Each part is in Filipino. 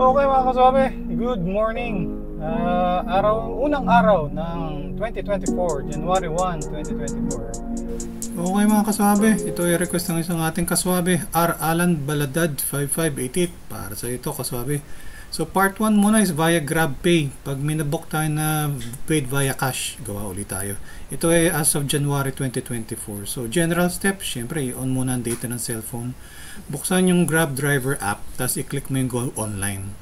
Okay mga kaswabe, good morning. Unang araw ng 2024, January 1, 2024. Okay mga kaswabe, ito ay request ng isang ating kaswabe, R. Alan Baladad 5588 para sa ito kaswabe. So part 1 muna is via GrabPay. Pag minabook tayo na paid via cash, gawa ulit tayo. Ito ay as of January 2024. So general steps, syempre i-on muna ang data ng cellphone. Buksan yung Grab Driver app, tapos i-click mo yung Go Online.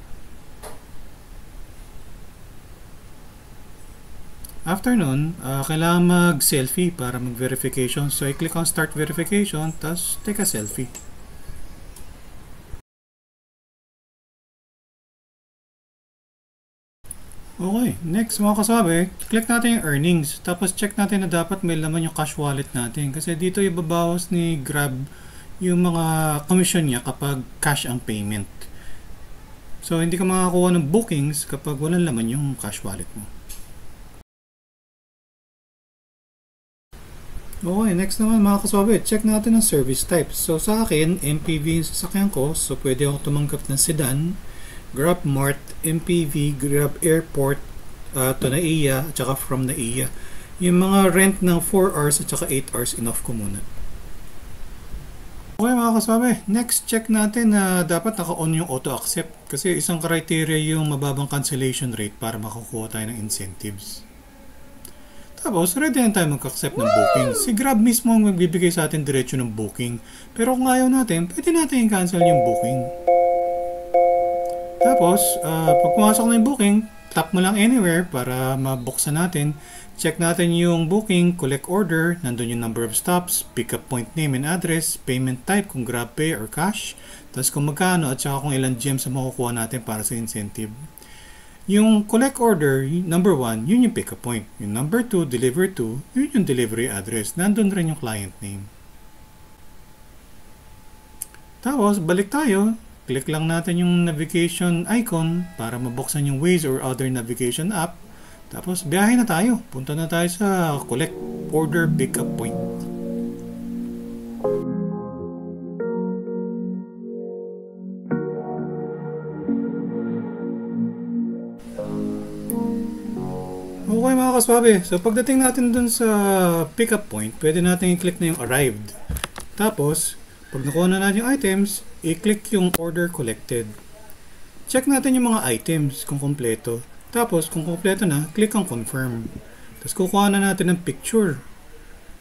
After nun, kailangan mag-selfie para mag-verification. So i-click on Start Verification, tapos take a selfie. Okay, next mga kasabi, click natin yung earnings. Tapos check natin na dapat may laman yung cash wallet natin. Kasi dito ibabawas ni Grab yung mga commission niya kapag cash ang payment. So hindi ka makakuha ng bookings kapag walang laman yung cash wallet mo. Okay, next naman mga kasabi, check natin ang service types. So sa akin, MPV yung sasakyan ko. So pwede ako tumanggap ng sedan, Grab Mart, MPV, Grab Airport, to NAIA, at saka from NAIA. Yung mga rent ng 4 hours at saka 8 hours enough ko muna. Okay mga kasabi, next check natin na dapat naka-on yung auto-accept. Kasi isang criteria yung mababang cancellation rate para makakuha tayo ng incentives. Tapos, ready na tayo mag-accept ng booking. Si Grab mismo ang magbibigay sa atin diretso ng booking. Pero kung ayaw natin, pwede natin i-cancel yung booking. Tapos, pag pumasok na yung booking, tap mo lang anywhere para mabuksan natin. Check natin yung booking, collect order, nandun yung number of stops, pick up point name and address, payment type kung GrabPay or cash, tapos kung magkano at saka kung ilang gems ang makukuha natin para sa incentive. Yung collect order, number 1, yun yung pick up point. Yung number 2, deliver to, yun yung delivery address. Nandun rin yung client name. Tapos, balik tayo. Click lang natin yung navigation icon para mabuksan yung Waze or other navigation app. Tapos, biyahe na tayo. Punta na tayo sa collect order pickup point. Okay mga kaswabe, so pagdating natin dun sa pickup point, pwede natin i-click na yung arrived. Tapos, pag nakuha na natin yung items, i-click yung order collected. Check natin yung mga items kung kompleto. Tapos, kung kompleto na, click ang confirm. Tapos, kukuha na natin ng picture.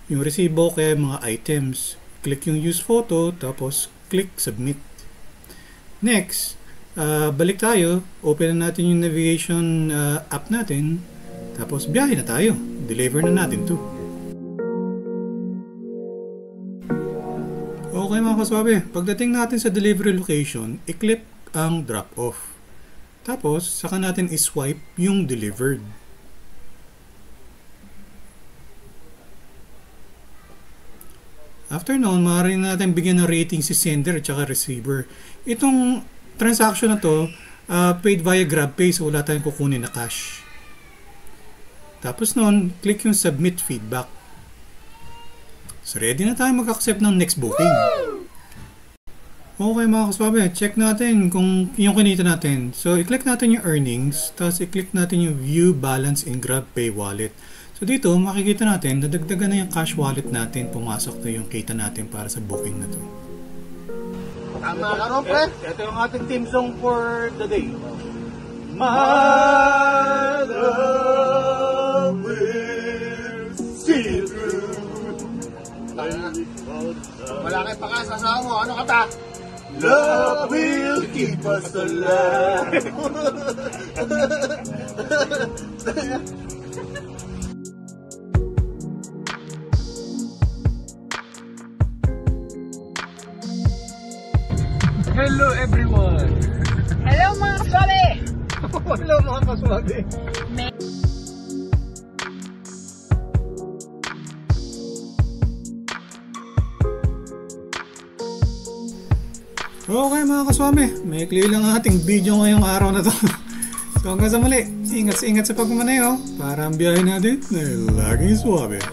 Yung resibo kaya yung mga items. Click yung use photo, tapos click submit. Next, balik tayo. Open na natin yung navigation app natin. Tapos, biyahe na tayo. Deliver na natin to. Okay mga kaswabe, pagdating natin sa delivery location, i-click ang drop off. Tapos, saka natin i-swipe yung delivered. After noon, maaari natin bigyan ng rating si sender at saka receiver. Itong transaction na to, paid via GrabPay, so wala tayong kukunin na cash. Tapos noon, click yung submit feedback. So ready na tayo mag-accept ng next booking. Okay mga kaswabe, check natin kung yung kinita natin. So i-click natin yung earnings, tapos i-click natin yung view balance in GrabPay wallet. So dito makikita natin, nadagdagan na yung cash wallet natin, pumasok na yung kita natin para sa booking na to. Tama ka ron, pre? Ito yung ating team song for the day. My love will see you through. Wala kayo pakasasawa mo. Ano kata? Love will keep us alive. Hello everyone! Hello mga kaswabe! Hello mga kaswabe! Okay mga kaswami, maikli lang ang ating video ngayong araw na to. So hanggang sa muli, ingat sa pagmamaneho para ang biyahe natin na laging swabe.